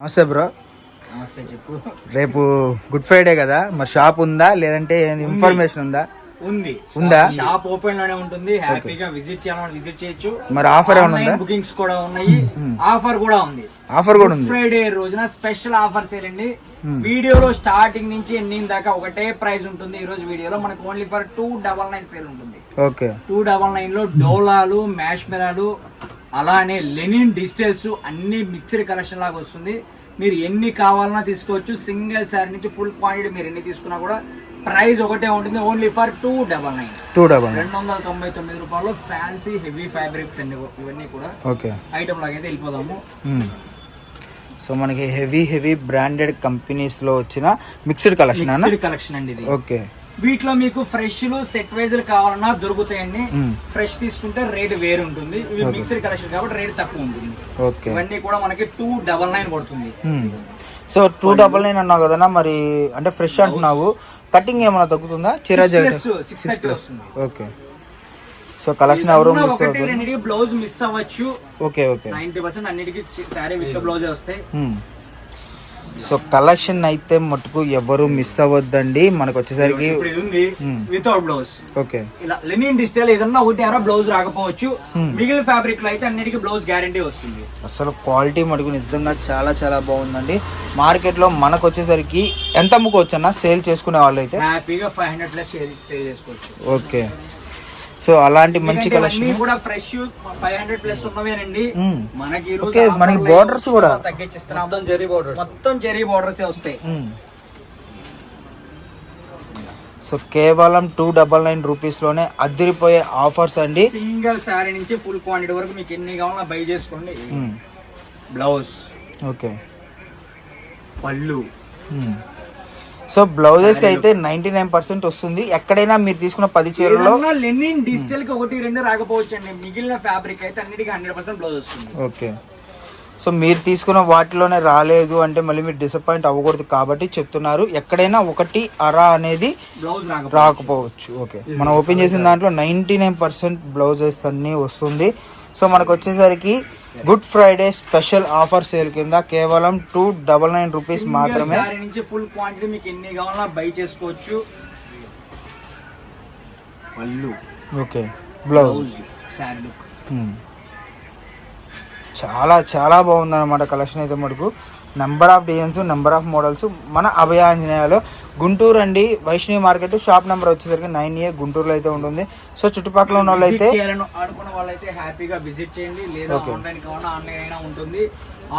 నమస్తే బ్రో. నమస్తే చెప్పు. రేపు గుడ్ ఫ్రైడే కదా, మరి షాప్ ఉందా లేదంటే ఇన్ఫర్మేషన్ ఉందా? ఉందా? షాప్ ఓపెన్ లోనే ఉంటుంది, హ్యాపీగా విజిట్ చేయాలని విజిట్ చేయొచ్చు. మరి ఆఫర్ ఏమైనా ఉందా? బుకింగ్స్ కూడా ఉన్నాయి, ఆఫర్ కూడా ఉంది. ఆఫర్ కూడా ఉంది. ఫ్రైడే రోజున స్పెషల్ ఆఫర్ సేల్ అండి. వీడియోలో స్టార్టింగ్ నుంచి ఎండింగ్ దాకా ఒకటే ప్రైస్ ఉంటుంది. ఈ రోజు వీడియోలో మనకు ఓన్లీ ఫర్ 299 సేల్ ఉంటుంది. ఓకే, 299 లో డోలాలు, మ్యాష్ మెరాలు, అలానే లెనిన్ డిజిటల్స్ అన్ని మిక్స్డ్ కలెక్షన్ లాగా వస్తుంది. మీరు ఎన్ని కావాలన్నా తీసుకోవచ్చు. సింగిల్ శారీ నుంచి ఫుల్ క్వాంటిటీ మీరు ఎన్ని తీసుకున్నా కూడా ప్రైస్ ఒకటే ఉంటుంది. ఓన్లీ ఫర్ 299 299 రూపాయలు. ఫ్యాన్సీ హెవీ ఫ్యాబ్రిక్స్ అండి ఇవన్నీ కూడా. ఓకే, ఐటమ్ లాగైతే వెళ్ళిపోదాము. సో మనకి హెవీ బ్రాండెడ్ కంపెనీస్ లో వచ్చిన మిక్స్డ్ కలెక్షన్ అండి ఇది. ఓకే, వీటిలో మీకు ఫ్రెష్ లు సెట్ వైజ్ కావాలన్నా దొరుకుతాయండి. ఫ్రెష్ తీసుకుంటే రేట్ వేరు ఉంటుంది. ఇవి మిక్స్డ్ కలెక్షన్ కాబట్టి రేట్ తక్కువ ఉంటుంది. ఓకే, ఇవన్నీ కూడా మనకి 299 పడుతుంది. సో 299 అన్నావు కదా, మరి అంటే ఫ్రెష్ అంటున్నావు, కటింగ్ ఏమైనా తగ్గుతుందా? ఓకే, సో కలెక్షన్ ఎవరు మిస్ అవుతుంది? బ్లౌజ్ మిస్ అవ్వచ్చు. ఓకే ఓకే, 90% అన్నిటికీ సారీ విత్ బ్లౌజ్ వస్తాయి. సో కలెక్షన్ అయితే మటుకు ఎవరు మిస్ అవ్వద్దండి. మనకు వచ్చేసరికి వితౌట్ బ్లౌజ్. ఓకే, ఇలా లెనిన్ డిజిటల్ ఏదన్నా ఒకటి బ్లౌజ్ రాకపోవచ్చు. మిగిలిన ఫ్యాబ్రిక్ లో అయితే అన్నిటికీ బ్లౌజ్ గ్యారంటీ వస్తుంది. అసలు క్వాలిటీ మటుకు నిజంగా చాలా చాలా బాగుందండి. మార్కెట్ లో మనకు వచ్చేసరికి ఎంత అమ్ముకోవచ్చు అన్న సేల్ చేసుకునే వాళ్ళు అయితే? హ్యాపీగా 500+ సేల్ చేసుకోవచ్చు. ఓకే, సో అలాంటి మంచి కలెక్షన్ కూడా ఫ్రెష్ 500+ ఉన్నవేనండి. మనకి బోర్డర్స్ కూడా తగ్గించిస్తున్నాం. మొత్తం జరీ బోర్డర్స్ వస్తాయి. సో కేవలం 299 రూపీస్ లోనే అదిరిపోయే ఆఫర్స్ అండి. సింగిల్ శారీ నుంచి ఫుల్ క్వాంటిటీ వరకు మీకు ఎన్ని కావాలన్నా బై చేసుకోండి. బ్లౌజ్, ఓకే, పళ్ళు. సో బ్లౌజెస్ అయితే 99% వస్తుంది. ఎక్కడైనా మీరు తీసుకున్న 10 చీరల్లో లెనిన్ డిజిటల్ కి 1-2 రాకపోవచ్చు అండి. మిగిలిన ఫ్యాబ్రిక్ అయితే అన్నిటికీ 100% బ్లౌజ్ వస్తుంది. ఓకే, సో మీరు తీసుకున్న వాటిలోనే రాలేదు అంటే మళ్ళీ మీరు డిసప్పాయింట్ అవ్వకూడదు కాబట్టి చెప్తున్నారు. ఎక్కడైనా 1 అనేది బ్లౌజ్ రాకపోవచ్చు. ఓకే, మనం ఓపెన్ చేసిన దాంట్లో 99% బ్లౌజెస్ అన్ని వస్తుంది. సో మనకు వచ్చేసరికి good Friday special offer sale కింద కేవలం 299 రూపీస్ మాత్రమే. నుంచి ఫుల్ క్వాంటిటీ మీకు ఎన్ని కావాలన్నా బై చేసుకోవచ్చు. పళ్ళు, ఓకే, బ్లౌజ్, శారీ లుక్ చాలా చాలా బాగుంది అనమాట. కలెక్షన్ అయితే మటుకు number of designs, number of models. మన అభయ ఆంజనేయలో గుంటూరు అండి, వైష్ణవి మార్కెట్. షాప్ నెంబర్ వచ్చేసరికి 9A గుంటూరులో అయితే ఉంటుంది. సో చుట్టుపక్కల ఉన్న వాళ్ళు అయితే ఆడుకున్న వాళ్ళైతే హ్యాపీగా విజిట్ చేయండి. లేదా ఆన్లైన్ కావాలన్నా ఆన్లైన్ అయినా ఉంటుంది.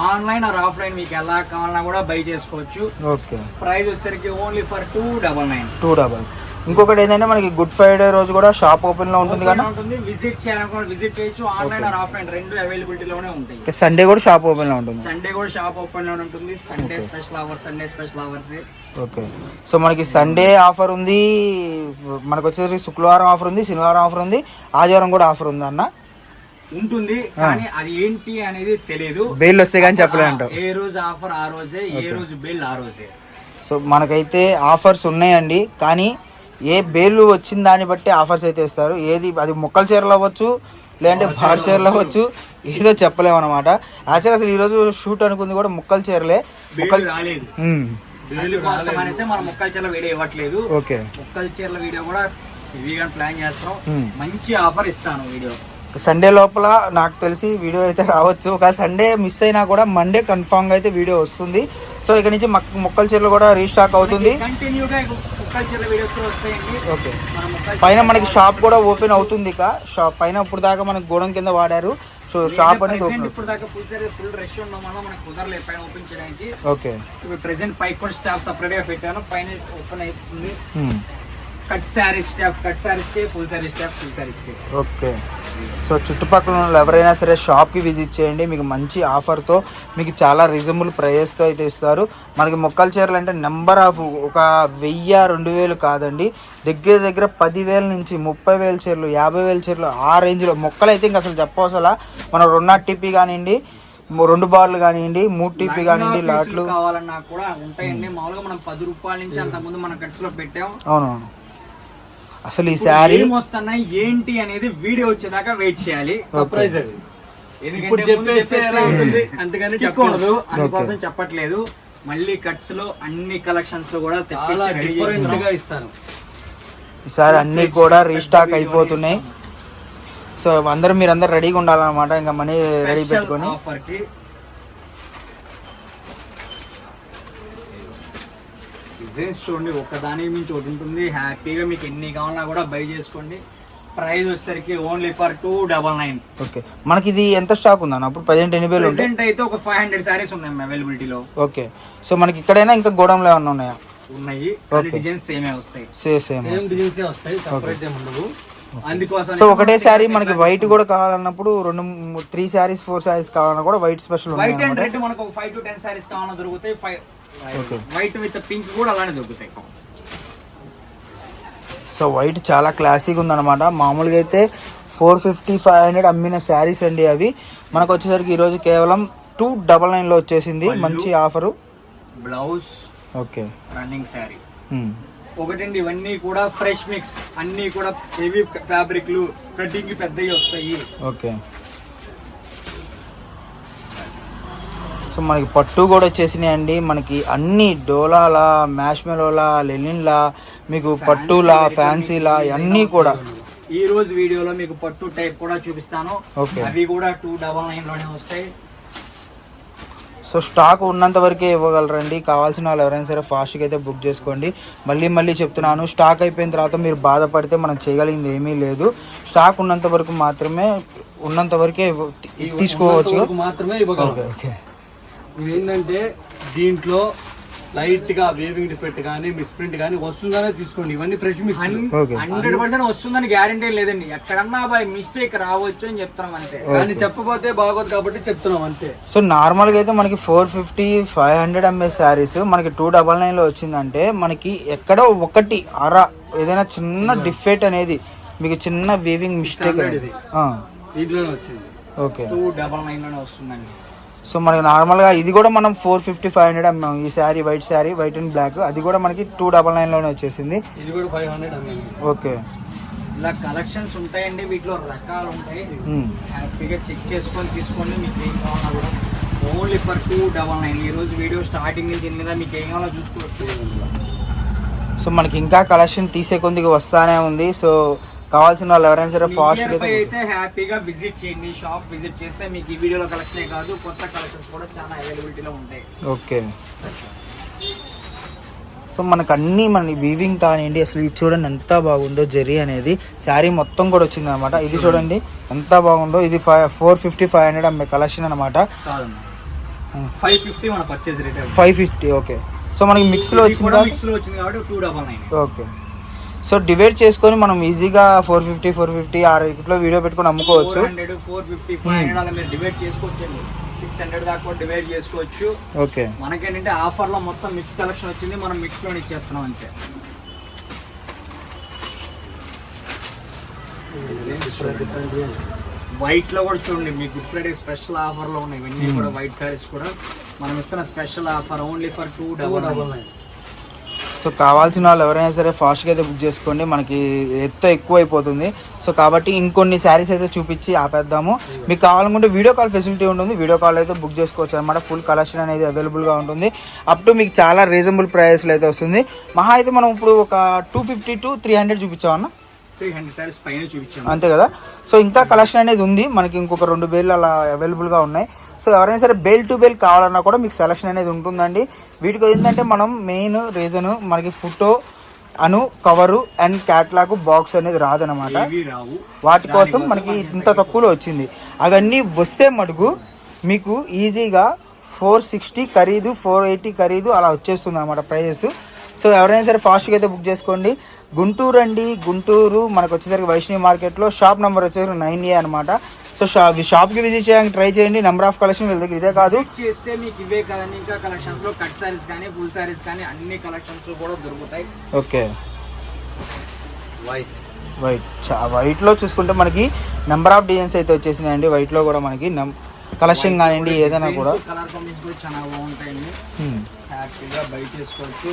ఆన్లైన్ ఆర్ ఆఫ్లైన్ మీకు ఎలా కావాలన్నా కూడా బై చేసుకోవచ్చు. ఓకే, ప్రైస్ వచ్చేసరికి ఓన్లీ ఫర్ 299. ఇంకొకటి ఏంటంటే మనకి గుడ్ ఫ్రైడే రోజు కూడా షాప్ ఓపెన్ లో ఉంటుంది కదా, విజిట్ చేయాలనుకున్న విజిట్ చేయొచ్చు. ఆన్లైన్ ఆర్ ఆఫ్లైన్ రెండు అవైలబిలిటీలోనే ఉంటాయి. సండే కూడా షాప్ ఓపెన్ లో ఉంటుంది. సండే కూడా షాప్ ఓపెన్ లో ఉంటుంది. Sunday special hours. Okay, so మనకి సండే ఆఫర్ ఉంది, మనకు వచ్చేసరికి శుక్రవారం ఆఫర్ ఉంది, శనివారం ఆఫర్ ఉంది, ఆదివారం కూడా ఆఫర్ ఉంది అన్న ఉంటుంది. కానీ అది ఏంటి అనేది తెలియదు. బెయిల్ వస్తే కానీ చెప్పలేంట. ఏ రోజు ఆఫర్ ఆ రోజే, ఏ రోజు బెయిల్ ఆ రోజే. సో మనకైతే ఆఫర్స్ ఉన్నాయండి, కానీ ఏ బేలు వచ్చిన దాన్ని బట్టి ఆఫర్స్ అయితే ఇస్తారు. ఏది అది ముక్కల చీరలు అవ్వచ్చు, లేదంటే బార్ చీరలు అవ్వచ్చు, ఏదో చెప్పలేము అనమాట. యాక్చువల్ అసలు ఈరోజు షూట్ అనుకుంది కూడా ముక్కల చీరలే. ముక్కలు రాలేదు, ముక్కల చీరల వీడియో ఇవ్వట్లేదు. ఓకే, ముక్కల చీరల వీడియో కూడా హెవీగా ప్లాన్ చేస్తాం. మంచి ఆఫర్ ఇస్తాను. వీడియో సండే లోపల నాకు తెలిసి వీడియో అయితే రావచ్చు. ఒకవేళ సండే మిస్ అయినా కూడా మండే కన్ఫామ్ గా అయితే వీడియో వస్తుంది. సో ఇక నుంచి ముక్కల చీరలు కూడా రీస్టాక్ అవుతుంది. ఓకే, పైన మనకి షాప్ కూడా ఓపెన్ అవుతుంది. ఇక షాప్ పైన ఇప్పుడు దాకా మనకి గోడం కింద వాడారు. సో షాప్ అనేది ఫుల్ రష్ ఉండడం వల్ల మనకు కుదరలేదు పైన ఓపెన్ చేయడానికి. ఓకే, ఇప్పుడు ప్రెసెంట్ పైకి కూడా స్టాఫ్ సెపరేట్ గా పెట్టాను. పైన ఓపెన్ అవుతుంది. Cut sari stuff, cut saris కి, full sari stuff, full saris కి. ఓకే, సో చుట్టుపక్కల ఉన్న ఎవరైనా సరే షాప్కి విజిట్ చేయండి. మీకు మంచి ఆఫర్తో, మీకు చాలా రీజనబుల్ ప్రైజెస్తో అయితే ఇస్తారు. మనకి మొక్కల చీరలు అంటే నెంబర్ ఆఫ్ 1000-2000 కాదండి, దగ్గర 10,000 నుంచి 30,000 చీరలు, 50,000 చీరలు, ఆ రేంజ్లో మొక్కలు అయితే ఇంకా అసలు చెప్పవసలా. మనం 2 టీపీ కానివ్వండి, 2 బార్లు కానివ్వండి, 3 టీపీ కానివ్వండి, లాట్లు కావాలన్నా కూడా ఉంటాయండి. మామూలుగా మనం 10 రూపాయల నుంచి అంత ముందు మనం కట్స్ లో పెట్టాం. అవునవును, అసలు ఈ శారీ వస్తున్నాయి ఏంటి అనేది వీడియో వచ్చేదాకా వెయిట్ చేయాలి. సర్ప్రైజ్ అది. ఎందుకంటే చెప్పేస్తే ఎలా ఉంటుంది అంతగానే ఉండదు, అందుకోసం చెప్పట్లేదు. మళ్ళీ కట్స్ లో అన్ని కలెక్షన్స్ కూడా తెప్పించి ఇస్తాను. ఈసారి అన్ని కూడా రీస్టాక్ అయిపోతున్నాయి. సో మీరందరూ రెడీగా ఉండాలన్నమాట. ఇంకా మనీ రెడీ పెట్టుకొని ఆఫర్ కి డిజైన్స్ చూడండి, ఒకదానికి మించి ఒకటి ఉంటుంది. హ్యాపీగా మీకు ఎన్ని కావాలన్నా కూడా బై చేసుకోండి. ప్రైస్ వచ్చేసరికి ఓన్లీ ఫర్ 299. ఓకే, మనకి ఇది ఎంత స్టాక్ ఉందన్న అప్పుడు ప్రజెంట్ ఎన్ని వేలు ఉంటాయి? ప్రెజెంట్ అయితే ఒక 500 సారీస్ ఉన్నాయి అవైలబిలిటీలో. ఓకే, సో మనకి ఇక్కడైనా ఇంకా గోడౌన్లో ఏమన్నా ఉన్నాయా? ఉన్నాయి, డిజైన్స్ సేమే వస్తాయి, సేమ్ డిజైన్స్ వస్తాయి, సెపరేట్ ఏం ఉండదు. అందుకోసం సో ఒకటే సారీ మనకి వైట్ కూడా కావాలన్నప్పుడు 3 సారీస్ 4 సారీస్ కావాలన్నా కూడా white special white and red మనకు 5 to 10 సారీస్ కావాలన్నా దొరుకుతాయి. వైట్ విత్ పింక్ కూడా అలానే దొరుకుతాయి. సో వైట్ చాలా క్లాసిక్ ఉందన్నమాట. మామూలుగా అయితే 450 500 అమ్మిన శారీస్ అండి అవి. మనకు వచ్చేసరికి ఈరోజు కేవలం 299లో వచ్చేసింది. మంచి offer. Blouse okay, running sari ఒకటండి. ఇవన్నీ కూడా ఫ్రెష్ మిక్స్, అన్ని కూడా హెవీ ఫ్యాబ్రిక్లు, కటింగ్ పెద్దవి వస్తాయి. ఓకే, సో మనకి పట్టు కూడా వచ్చేసినాయి అండి. మనకి అన్ని డోలాలా, మ్యాష్మెలోలా, లెనిన్లా, మీకు పట్టులా, ఫ్యాన్సీలా అన్నీ కూడా ఈ రోజు వీడియోలో మీకు పట్టు టైప్ కూడా చూపిస్తాను. అవి కూడా 299 లోనే వస్తాయి. సో స్టాక్ ఉన్నంత వరకే ఇవ్వగలరండి. కావాల్సిన వాళ్ళు ఎవరైనా సరే ఫాస్ట్గా అయితే బుక్ చేసుకోండి. మళ్ళీ చెప్తున్నాను, స్టాక్ అయిపోయిన తర్వాత మీరు బాధపడితే మనం చేయగలిగింది ఏమీ లేదు. స్టాక్ ఉన్నంత వరకు మాత్రమే, ఉన్నంత వరకే తీసుకోవచ్చు మాత్రమే ఇవ్వగలరు. ఓకే, ఏంటంటే దీంట్లో లైట్ గా వేవింగ్ డిఫెక్ట్ కానీ మిస్ప్రింట్ కానీ వస్తుందనే తీసుకోండి. ఇవన్నీ ఫ్రెష్ మిక్స్ 100% వస్తుందని గ్యారంటీ లేదండి. ఎక్కడన్నా బై మిస్టేక్ రావచ్చు అని చెప్తున్నాం అంతే, కానీ చెప్పకపోతే బాగోదు కాబట్టి చెప్తున్నాం అంతే. సో నార్మల్గా అయితే మనకి 450 500 ఎంఎస్ శారీస్ మనకి 299లో వచ్చిందంటే మనకి ఎక్కడో ఒకటి ఏదైనా చిన్న డిఫెక్ట్ అనేది, మీకు చిన్న వీవింగ్ మిస్టేక్ దీంట్లోనే వచ్చింది. ఓకే, 299లోనే వస్తుందండి. సో మనకి నార్మల్గా ఇది కూడా మనం 450 500 అమ్మాం. ఈ శారీ వైట్ అండ్ బ్లాక్, అది కూడా మనకి 299లోనే వచ్చేసింది. ఇది కూడా 500 అమ్మాం. ఓకే, ఇలా కలెక్షన్స్ ఉంటాయండి, వీటిలో రకాలు ఉంటాయి. హ్యాపీగా చెక్ చేసుకొని తీసుకోండి. మీకు ఏం కావాలన్నా కూడా ఓన్లీ ఫర్ 299. ఈ రోజు వీడియో స్టార్టింగ్ నుంచి ఎన్ని మీకు ఏం కావాలో చూసుకోవచ్చు. సో మనకి ఇంకా కలెక్షన్ తీసే కొద్దిగా వస్తానే ఉంది. సో కావాల్సిన వాళ్ళు ఎవరైనా సరే ఫాస్ట్ అయితే హ్యాపీగా విజిట్ చేయండి. షాప్ విజిట్ చేస్తే మీకు ఈ వీడియోలో కలెక్షన్ కాదు, కొత్త కలెక్షన్స్ కూడా చాలా అవైలబిలిటీలో ఉంటాయి. ఓకే, సో మనకు అన్నీ మన వీవింగ్ కానివ్వండి, అసలు ఇది చూడండి ఎంత బాగుందో. జెరీ అనేది శారీ మొత్తం కూడా వచ్చింది అనమాట. ఇది చూడండి ఎంత బాగుందో. ఇది 450 500 అమ్మే కలెక్షన్ అనమాట. 550 మన పర్చేజ్ రేట్ 550. ఓకే, సో మనకి మిక్స్లో వచ్చింది కాబట్టి 299. ఓకే, సో డివైడ్ చేసుకొని మనం ఈజీగా 450 ఇట్లా వీడియో పెట్టుకొని అమ్ముకోవచ్చు. 400 450 500 అలా మీరు డివైడ్ చేసుకోవచ్చు. 600 దాకా డివైడ్ చేసుకోవచ్చు. ఓకే, మనకేంటంటే ఆఫర్ లో మొత్తం మిక్స్ కలెక్షన్ వచ్చింది, మనం మిక్స్ లో ఇచ్చేస్తున్నాం అంతే. వైట్ లో కూడా చూడండి, మీకు గుడ్ ఫ్రైడే స్పెషల్ ఆఫర్ లో ఉన్నాయి. ఇవన్నీ కూడా వైట్ సారీస్ కూడా మనం ఇస్తున్న special offer only for 299. So కావాల్సిన వాళ్ళు ఎవరైనా సరే ఫాస్ట్గా అయితే బుక్ చేసుకోండి. మనకి ఎత్తు ఎక్కువ అయిపోతుంది. సో కాబట్టి ఇంకొన్ని శారీస్ అయితే చూపించి ఆపేద్దాము. మీకు కావాలనుకుంటే వీడియో కాల్ ఫెసిలిటీ ఉంటుంది. వీడియో కాల్ అయితే బుక్ చేసుకోవచ్చు అనమాట. ఫుల్ కలెక్షన్ అనేది అవైలబుల్గా ఉంటుంది. అప్ టు మీకు చాలా రీజనబుల్ ప్రైస్లో అయితే వస్తుంది. మహా అయితే మనం ఇప్పుడు ఒక 250 to 300 చూపించామన్నా, 300 సారీస్ పైన చూపించాము అంతే కదా. సో ఇంకా కలెక్షన్ అనేది ఉంది మనకి. ఇంకొక 2 బేల్ అలా అవైలబుల్గా ఉన్నాయి. సో ఎవరైనా సరే బేల్ టు బేల్ కావాలన్నా కూడా మీకు సెలక్షన్ అనేది ఉంటుందండి. వీటికి ఏంటంటే మనం మెయిన్ రీజన్ మనకి photo cover and catalogue box అనేది రాదనమాట. వాటి కోసం మనకి ఇంత తక్కువలో వచ్చింది. అవన్నీ వస్తే మటుకు మీకు ఈజీగా 460 ఖరీదు, 480 ఖరీదు అలా వచ్చేస్తుంది అనమాట ప్రైజెస్. సో ఎవరైనా సరే ఫాస్ట్గా అయితే బుక్ చేసుకోండి. గుంటూరు అండి, గుంటూరు మనకు వచ్చేసరికి వైష్ణవి మార్కెట్లో షాప్ నెంబర్ వచ్చేసరికి 9A అనమాట. సో షాప్కి విజిట్ చేయడానికి ట్రై చేయండి. నెంబర్ ఆఫ్ కలెక్షన్ వీళ్ళ దగ్గర ఇదే కాదు, చేస్తే మీకు ఇవే కదండి, ఇంకా కలెక్షన్స్ లో కట్ సారీస్ కానీ ఫుల్ సారీస్ కానీ అన్ని కలెక్షన్స్ కూడా దొరుకుతాయి. ఓకే, వైట్లో చూసుకుంటే మనకి నెంబర్ ఆఫ్ డిజైన్స్ అయితే వచ్చేసినాయండి. వైట్లో కూడా మనకి కలెక్షన్ కానివ్వండి ఏదైనా కూడా కలర్ కాంబినేషన్ కూడా చాలా బాగుంటాయండి. హ్యాపీగా బై చేసుకోవచ్చు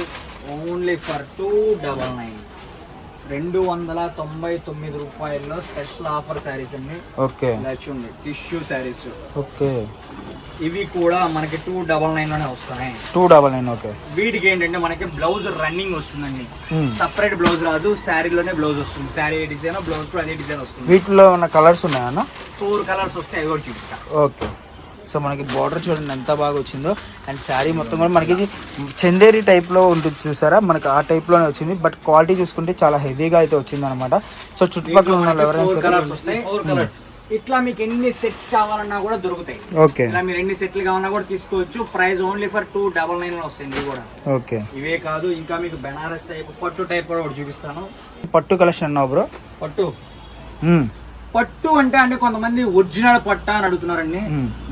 ఓన్లీ ఫర్ 299. 299 రూపాయల్లో స్పెషల్ ఆఫర్ శారీస్ అండి. ఓకే ఇలా చూడండి టిష్యూ శారీస్. ఓకే ఇవి కూడా మనకి 299 లోనే వస్తున్నాయి. 299. ఓకే. వీటికి ఏంటంటే మనకి బ్లౌజ్ రన్నింగ్ వస్తుందండి. సపరేట్ బ్లౌజ్ రాదు, శారీలోనే బ్లౌజ్ వస్తుంది. శారీ డిజైన్, బ్లౌజ్ కూడా అదే డిజైన్ వస్తుంది. వీటిలో ఉన్న కలర్స్ ఉన్నాయన్న? 4 కలర్స్ వస్తాయి, అవి కూడా చూపిస్తా. ఓకే. సో మనకి బార్డర్ చూడండి ఎంత బాగా వచ్చిందో. అండ్ శారీ మొత్తం కూడా మనకి చందేరి టైప్లో ఉంటుంది చూసారా, మనకి ఆ టైప్లోనే వచ్చింది. బట్ క్వాలిటీ చూసుకుంటే చాలా హెవీగా అయితే వచ్చింది అనమాట. సో చుట్టుపక్కల ఉన్న ఎవరైనా ఇట్లా మీకు ఎన్ని సెట్స్ కావాలన్నా కూడా దొరుకుతాయి. ఓకే. ఇలా మీరు ఎన్ని సెట్లు కావాలన్నా కూడా తీసుకోవచ్చు. ప్రైస్ ఓన్లీ ఫర్ 299 వస్తాయి ఇవి కూడా. ఓకే. ఇవే కాదు, ఇంకా మీకు బెనారస్ టైప్, పట్టు టైప్ కూడా ఒకటి చూపిస్తాను. పట్టు కలెక్షన్ అన్నావు బ్రో? పట్టు అంటే కొంతమంది ఒరిజినల్ పట్ట అని అడుగుతున్నారండి.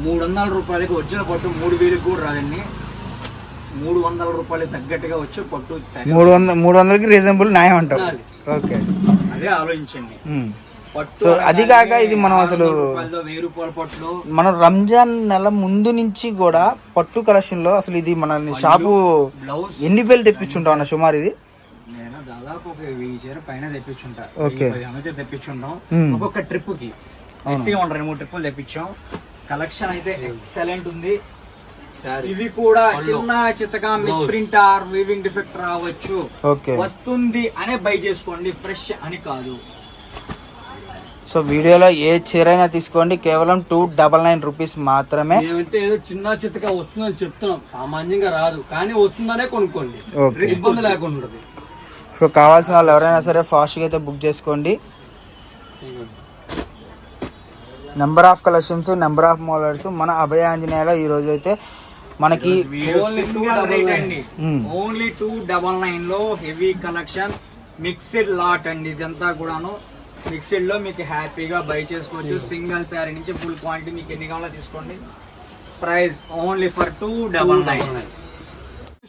300 రూపాయలకి ఒరిజినల్ పట్టు 3000 కూడా రాదండి. 300 రూపాయలు తగ్గట్టుగా వచ్చే పట్టు 300కి రీజనబుల్ న్యాయం అంటారు. ఓకే, అదే ఆలోచించండి. సో అది కాక ఇది మనం అసలు 1000 రూపాయల పట్లు మనం రంజాన్ నెల ముందు నుంచి కూడా పట్టు కలెక్షన్ లో అసలు ఇది మన షాపు ఎన్ని వేలు తెప్పించుంటాం అన్న సుమారు? ఇది నేను దాదాపు ఒక 1000 చీర పైన తెప్పించుంటా. ఓకే. తెప్పించుంటాం ఒక్కొక్క ట్రిప్ కి. 2-3 ట్రిప్పులు తెప్పించాం. కలెక్షన్ అయితే ఎక్సలెంట్ ఉంది. ఇవి కూడా చిన్న చిత్తగా misprint or weaving defect రావచ్చు. ఓకే. వస్తుంది అనే బై చేసుకోండి, ఫ్రెష్ అని కాదు. సో వీడియోలో ఏ చీర అయినా తీసుకోండి, కేవలం 299 రూపీస్ మాత్రమే. ఏమంటే ఏదో చిన్న చిత్తగా వస్తుందని చెప్తున్నాం, సామాన్యంగా రాదు, కానీ వస్తుందనే కొనుక్కోండి, ఇబ్బంది లేకుండా ఉంటుంది. సో కావాల్సిన వాళ్ళు ఎవరైనా సరే ఫాస్ట్గా అయితే బుక్ చేసుకోండి. Number of collections, number of models మన అభయ ఆంజనేయలో ఈ రోజు అయితే మనకి ఓన్లీ 299 లో హెవీ కలెక్షన్, మిక్స్డ్ లాట్ అండి. ఇదంతా కూడాను మిక్స్డ్ లో మీకు హ్యాపీగా బై చేసుకోవచ్చు. సింగిల్ శారీ నుంచి ఫుల్ క్వాంటిటీ మీకు ఎన్ని కావాలో తీసుకోండి. Price only for 299.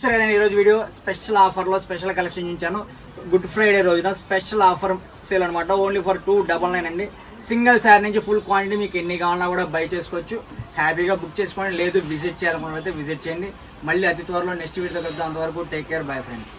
సరే, ఈ రోజు వీడియో స్పెషల్ ఆఫర్ లో స్పెషల్ కలెక్షన్ చూపించాను. గుడ్ ఫ్రైడే రోజున స్పెషల్ ఆఫర్ సేల్ అనమాట. ఓన్లీ ఫర్ 299 అండి. సింగిల్ శారీ నుంచి ఫుల్ క్వాంటిటీ మీకు ఎన్ని కావాలన్నా కూడా బై చేసుకోవచ్చు. హ్యాపీగా బుక్ చేసుకోండి. లేదు విజిట్ చేయాలనుకున్నట్లయితే విజిట్ చేయండి. మళ్ళీ అతి త్వరలో నెక్స్ట్ వీడియో కలుద్దాం. అంతవరకు టేక్ కేర్, బై ఫ్రెండ్స్.